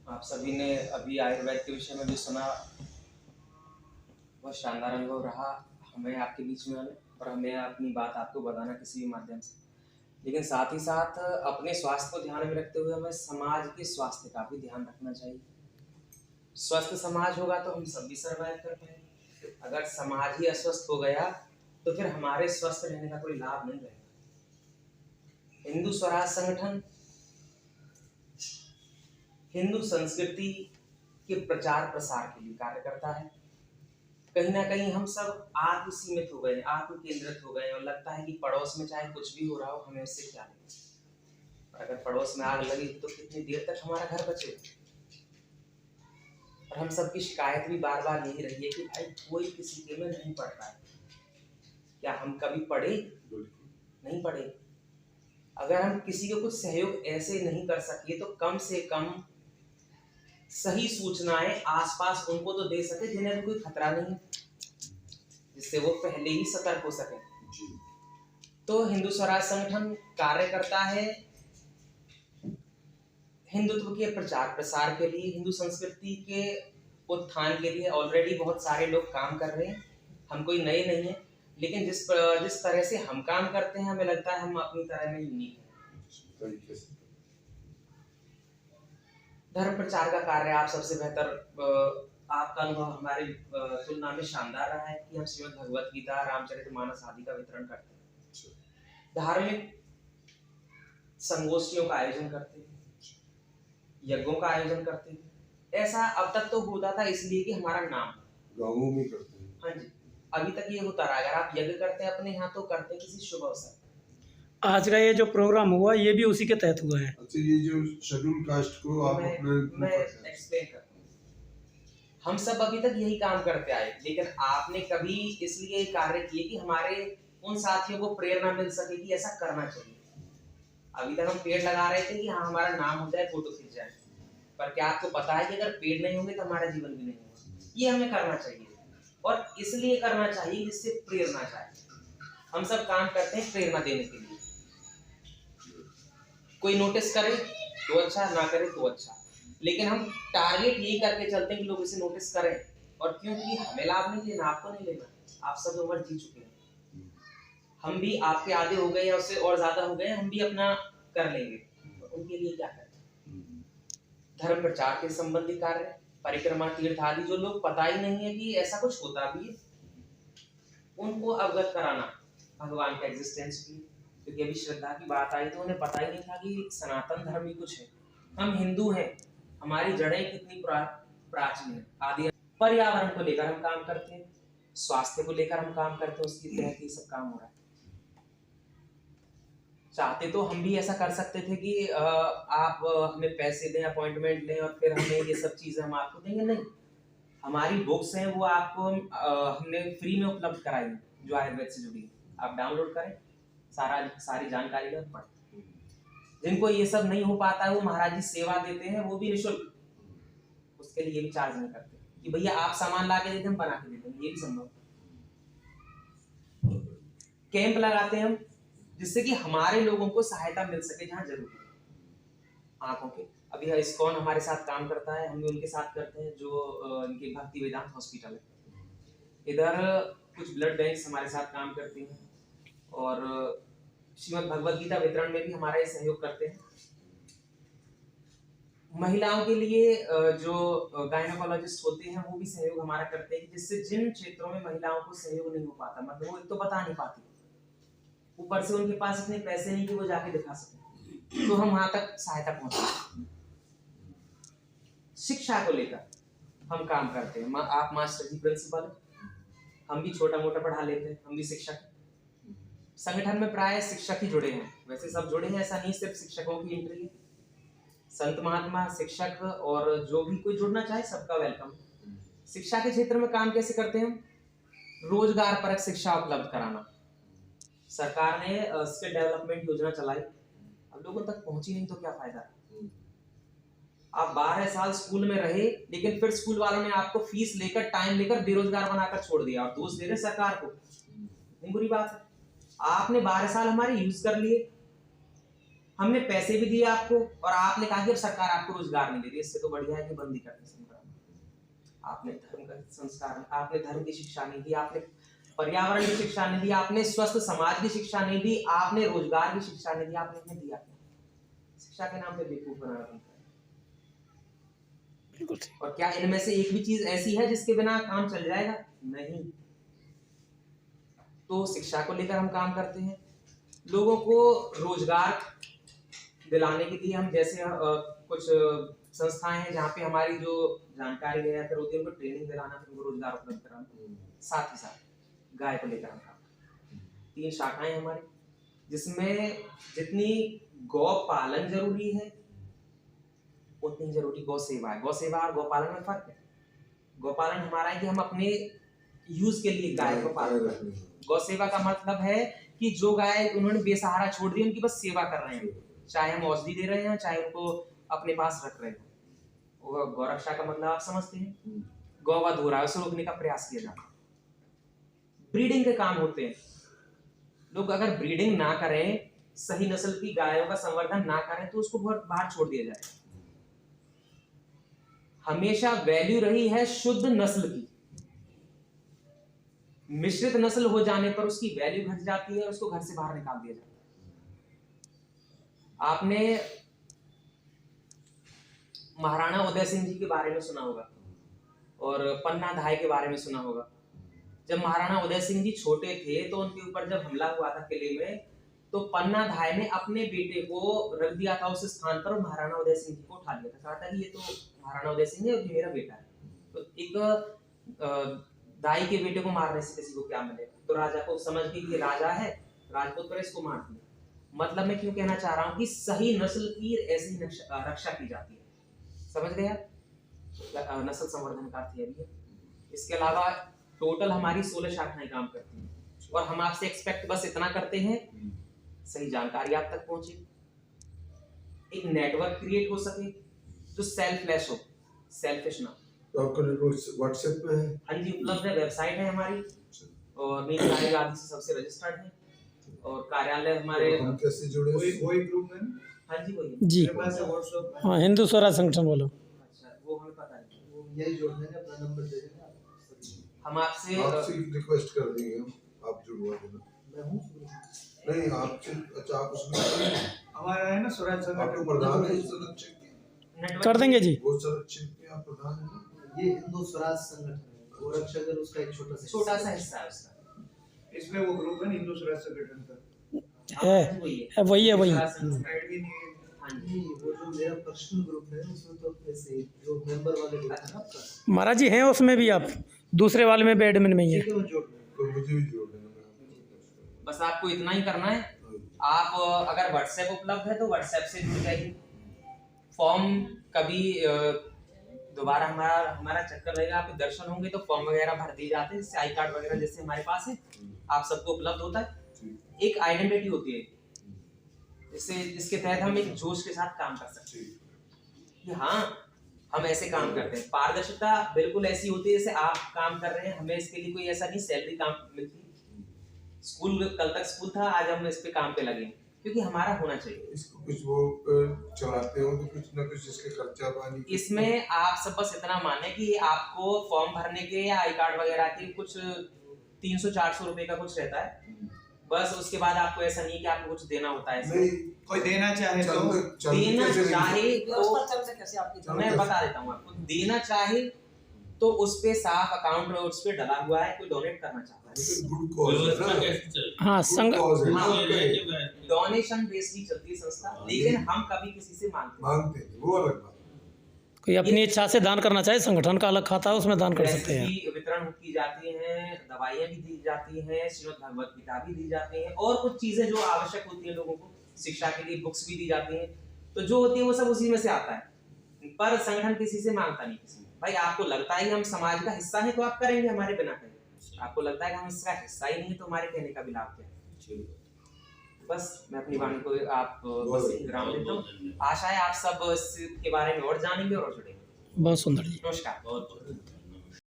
आप सभी ने अभी आयुर्वेद के विषय में जो सुना, बहुत शानदार अनुभव रहा हमें आपके बीच में आने और हमें अपनी बात आपको बताना किसी भी माध्यम से। लेकिन साथ ही साथ अपने स्वास्थ्य को ध्यान में रखते हुए हमें समाज के स्वास्थ्य का भी ध्यान रखना चाहिए। स्वस्थ समाज होगा तो हम सब भी सर्वाइव कर पाएंगे। अगर समाज ही अस्वस्थ हो गया तो फिर हमारे स्वस्थ रहने का कोई लाभ नहीं रहेगा। हिंदू स्वराज संगठन हिंदू संस्कृति के प्रचार प्रसार के लिए कार्य करता है। कहीं ना कहीं हम सब आत्म सीमित हो गए, आत्म केंद्रित हो गए और लगता है कि पड़ोस में चाहे कुछ भी हो रहा हो हमें उससे क्या लेना। और अगर पड़ोस में आग लगी तो कितनी देर तक हमारा घर बचेगा। और हम सबकी शिकायत भी बार बार यही रही है कि भाई कोई किसी के में नहीं पढ़ रहा है। क्या हम कभी पढ़े? नहीं पढ़े। अगर हम किसी को कुछ सहयोग ऐसे नहीं कर सके तो कम से कम सही सूचनाएं आसपास उनको तो दे सके जिन्हें कोई खतरा नहीं है, जिससे वो पहले ही सतर्क हो सके। तो हिंदू स्वराज संगठन कार्य करता है हिंदुत्व के प्रचार प्रसार के लिए, हिंदू संस्कृति के उत्थान के लिए। ऑलरेडी बहुत सारे लोग काम कर रहे हैं, हम कोई नए नहीं है, लेकिन जिस तरह से हम काम करते हैं हमें लगता है हम अपनी तरह में यूनिक हैं। धर्म प्रचार का कार्य आप सबसे बेहतर, आपका अनुभव हमारे तुलना में शानदार रहा है कि हम श्रीमद् भगवत गीता, रामचरितमानस आदि का वितरण करते हैं। धार्मिक संगोष्ठियों का आयोजन करते हैं, यज्ञों का आयोजन करते हैं। ऐसा अब तक तो होता था इसलिए कि हमारा नाम गाँवों में करते हैं। हाँ जी, अभी तक ये होता रहा। अगर आप यज्ञ करते हैं अपने यहाँ तो करते हैं किसी शुभ अवसर। आज का ये जो प्रोग्राम हुआ ये भी उसी के तहत हुआ है। अच्छा, ये जो शेड्यूल कास्ट को आप मैं एक्सप्लेन करता हूँ। हम सब अभी तक यही काम करते आए, लेकिन आपने कभी इसलिए कार्य किए कि हमारे उन साथियों को प्रेरणा मिल सके कि ऐसा करना चाहिए। अभी तक हम पेड़ लगा रहे थे कि हाँ हमारा नाम हो जाए, फोटो खींच जाए, पर क्या आपको पता है कि अगर पेड़ नहीं होंगे तो हमारा जीवन भी नहीं होगा। ये हमें करना चाहिए और इसलिए करना चाहिए जिससे प्रेरणा जाए। हम सब काम करते हैं प्रेरणा देने के लिए। कोई नोटिस करे तो अच्छा, ना करे तो अच्छा, लेकिन हम टारगेट यही करके चलते हैं कि लोग इसे नोटिस करें। और क्योंकि हमें लाभ नहीं लेना, आपको नहीं लेना, आप सब उम्र जी चुके हैं, हम भी आपके आगे हो गए या उससे और ज्यादा हो गए, हम भी अपना कर लेंगे। तो उनके लिए क्या करें? धर्म प्रचार के संबंधी कार्य, परिक्रमा, तीर्थ आदि, जो लोग पता ही नहीं है कि ऐसा कुछ होता भी है, उनको अवगत कराना भगवान के एग्जिस्टेंस की। क्योंकि अभी श्रद्धा की बात आई तो उन्हें पता ही नहीं था कि सनातन धर्म ही कुछ है। हम हिंदू हैं, हमारी जड़ें कितनी प्राचीन है, आदि। पर्यावरण को लेकर हम काम करते हैं, स्वास्थ्य को लेकर हम काम करते हैं, उसके तहत ये सब काम हो रहा है। चाहते तो हम भी ऐसा कर सकते थे कि आप हमें पैसे दें, अपॉइंटमेंट लें और फिर हमें ये सब चीजें हम आपको देंगे। नहीं, हमारी बुक्स हैं वो आपको हमने फ्री में उपलब्ध कराई है, जो आयुर्वेद से जुड़ी है। आप डाउनलोड करें, सारी जानकारी लें, पढ़ें। जिनको ये सब नहीं हो पाता है वो महाराज जी सेवा देते हैं, वो भी निःशुल्क, उसके लिए भी चार्ज नहीं करते कि भैया आप सामान ला के देते हम बना के देते हैं, ये भी संभव। कैंप लगाते हैं हम जिससे कि हमारे लोगों को सहायता मिल सके जहाँ जरूरी है। आंखों के अभी इस्कॉन हमारे साथ काम करता है, हम भी उनके साथ करते हैं, जो इनके भक्ति वेदांत हॉस्पिटल है। इधर कुछ ब्लड बैंक्स हमारे साथ काम करते हैं और श्रीमद् भगवत गीता वितरण में भी हमारा ये सहयोग करते हैं। महिलाओं के लिए जो गायनोकोलॉजिस्ट होते हैं वो भी सहयोग हमारा करते हैं, जिससे जिन क्षेत्रों में महिलाओं को सहयोग नहीं हो पाता, मतलब वो तो बता नहीं पाती, ऊपर से उनके पास इतने पैसे नहीं कि वो जाके दिखा सके, तो हम वहां तक सहायता पहुंचाते हैं। शिक्षा को लेकर हम काम करते हैं। आप मास्टर जी प्रिंसिपल, हम भी छोटा मोटा पढ़ा लेते हैं, हम भी शिक्षक। संगठन में प्राय शिक्षक ही जुड़े हैं, वैसे सब जुड़े हैं, ऐसा नहीं सिर्फ शिक्षकों की एंट्री है। संत महात्मा, शिक्षक और जो भी कोई जुड़ना चाहे सबका वेलकम। शिक्षा के क्षेत्र में काम कैसे करते हैं? रोजगार परक शिक्षा उपलब्ध कराना। सरकार ने स्किल डेवलपमेंट योजना चलाई, अब लोगों तक पहुंची नहीं तो क्या फायदा। आप 12 साल स्कूल में रहे, लेकिन फिर स्कूल वालों ने आपको फीस लेकर, टाइम लेकर बेरोजगार बनाकर छोड़ दिया और दोष दे रहे सरकार को। नहीं, बुरी बात है। आपने 12 साल हमारे यूज कर लिए, हमने पैसे भी दिए आपको और आपने कहा कि अब सरकार आपको रोजगार नहीं दे रही, इससे तो बढ़िया है कि बंदी कर दें संग्राम। आपने धर्म का संस्कार, आपने धर्म की शिक्षा नहीं दी, आपने पर्यावरण की शिक्षा नहीं दी, आपने स्वस्थ समाज की शिक्षा नहीं दी, आपने रोजगार की शिक्षा नहीं दी, आपने हमें दिया क्या? शिक्षा के नाम पे बेवकूफ बनाना बनता है। बिल्कुल। और क्या इनमें से एक भी चीज ऐसी है जिसके बिना काम चल जाएगा? नहीं। तो शिक्षा को लेकर हम काम करते हैं, लोगों को रोजगार दिलाने के लिए हम जैसे कुछ संस्थाएं हैं जहाँ पे हमारी जो जानकारी है या फिर होती है उनको ट्रेनिंग दिलाना, फिर उनको रोजगार उपलब्ध कराना। साथ ही साथ गाय को लेकर हम काम, 3 शाखाएं हमारी, जिसमें जितनी गौ पालन जरूरी है उतनी जरूरी गौ सेवा है। गौ सेवा और गौपालन में फर्क है। गौपालन हमारा है कि हम अपने यूज के लिए गाय को पालन करते हैं। गौ सेवा का मतलब है कि जो गाय उन्होंने बेसहारा छोड़ दी, उनकी बस सेवा कर रहे हैं, चाहे हम औषधि दे रहे हैं, चाहे उनको अपने पास रख रहे हैं। गौरक्षा का मतलब आप समझते हैं, गौवध हो रहा है उसे रोकने का प्रयास किया जाता है। ब्रीडिंग के काम होते हैं, लोग अगर ब्रीडिंग ना करें, सही नस्ल की गायों का संवर्धन ना करें तो उसको बहुत बाहर छोड़ दिया जाए। हमेशा वैल्यू रही है शुद्ध नस्ल की, मिश्रित नस्ल हो जाने पर उसकी वैल्यू घट जाती है और उसको घर से बाहर निकाल दिया जाता है। आपने महाराणा उदय सिंह जी के बारे में सुना होगा और पन्ना धाय के बारे में सुना होगा। जब महाराणा उदय सिंह जी छोटे थे तो उनके ऊपर जब हमला हुआ था किले में, तो पन्ना धाय ने अपने बेटे को रख दिया था उस स्थान पर और महाराणा उदय सिंह जी को उठा लिया था। कहा था कि ये तो महाराणा उदय सिंह है, ये मेरा बेटा है। तो एक दाई के बेटे को मारने से किसी को क्या मिलेगा? तो राजा को समझ के ये राजा है, राजपूत पर इसको मार दिया। मतलब मैं क्यों कहना चाह रहा हूँ कि सही नस्ल की ऐसी रक्षा की जाती है। समझ गया? नस्ल संवर्धन का अर्थ है। इसके अलावा टोटल हमारी 16 शाखाएं काम करती हैं और हम आपसे एक्सपेक्ट बस इतना करते हैं, सही जानकारी आप तक पहुंचे, एक नेटवर्क क्रिएट हो सके जो सेल्फलेस हो, सेल्फिश ना। तो आपका नेटवर्क व्हाट्सएप पे है? हाँ जी, उपलब्ध है, वेबसाइट है हमारी और मीन कार्य आदि से सबसे रजिस्टर्ड है और कार्यालय हमारे। तो हम कैसे जुड़े? वही ग्रुप है? हाँ जी वही जी, मेरे पास है व्हाट्सएप। हाँ, हिंदू स्वराज संगठन वालों। अच्छा, वो हमें पता नहीं, वो यही जोड़ देंगे, अपना नंबर दे देंगे आप। हम आपसे रिक्वेस्ट कर देंगे, आप जुड़वा देना। मैं हूँ नहीं आपसे, अच्छा आप उसमें हमारा है ना स्वराज आपको संगठन प्रधान है संरक्षक के? नेटवर्क कर देंगे जी। वो संरक्षक के आप प्रधान हैं? ये हिंदू स्वराज संगठन है, गोरक्षक उसका एक छोटा सा हिस्सा है उसका। इसमें वो ग्रुप है हिंदू स्वराज संगठन का। है, वही है। ऐड भी नहीं है। हाँ जी, वो जो मेरा पर्सनल ग्रुप है उसमें तो ऐसे जो मेंबर वाले ग्रुप है ना आपका, महाराज जी हैं उसमें भी, आप दूसरे वाले में भी एडमिन में ही है। ठीक है, वो जोड़ देंगे। तो मुझे भी जोड़ देना। बस आपको इतना ही करना है। आप अगर व्हाट्सएप उपलब्ध है तो व्हाट्सएप से जुड़ जाइए। फॉर्म कभी दोबारा हमारा चक्कर रहेगा, आपके दर्शन होंगे तो फॉर्म वगैरह भर दिए जाते हैं, जैसे आई कार्ड वगैरह जैसे हमारे पास है, आप सबको उपलब्ध होता है। एक आइडेंटिटी होती है जिसके तहत हम एक जोश के साथ काम कर सकते हैं कि हाँ हम ऐसे काम करते हैं। पारदर्शिता बिल्कुल ऐसी होती है जैसे आप काम कर रहे हैं, हमें इसके लिए कोई ऐसा नहीं सैलरी काम मिलती। स्कूल कल तक स्कूल था, आज हम इस पे काम पे लगे क्योंकि हमारा होना चाहिए। इसको कुछ वो चलाते हो तो कुछ ना कुछ इसके खर्चा पानी। इसमें आप सब बस इतना माने कि आपको फॉर्म भरने के या आई कार्ड वगैरह के कुछ 300-400 रुपए का कुछ रहता है, बस। उसके बाद आपको ऐसा नहीं कि आपको कुछ देना होता है। नहीं, कोई देना चाहे तो देना चाहे तो मैं बता देता हूँ आपको, देना चाहे तो उस पे साफ अकाउंट उस पे डला हुआ है, कोई डोनेट करना चाहता है। गुड कॉज है। हाँ, संघ डोनेशन बेस्ड ही चलती है संस्था, लेकिन हम कभी किसी से मांगते हैं, वो अलग बात। कोई अपनी इच्छा से दान करना चाहे, संगठन का अलग खाता है, उसमें दान कर सकते हैं। वितरण की जाती हैं, दवाइयाँ भी दी जाती हैं, श्रीमद् भगवत गीता भी दी जाती हैं और कुछ चीजें जो आवश्यक होती है लोगों को, शिक्षा के लिए बुक्स भी दी जाती हैं। तो जो होती है वो सब उसी में से आता है, पर संगठन किसी से मांगता नहीं। किसी भाई आपको लगता है कि हम समाज का हिस्सा है तो आप करेंगे हमारे बिना कहे। आपको लगता है कि हम इसका हिस्सा ही नहीं है तो हमारे कहने का भी लाभ क्या है। बस मैं अपनी वाणी को आप बस विराम देता हूँ। आशा है आप सब इसके बारे में और जानेंगे और जुड़ेंगे। बहुत सुंदर जी। नमस्कार।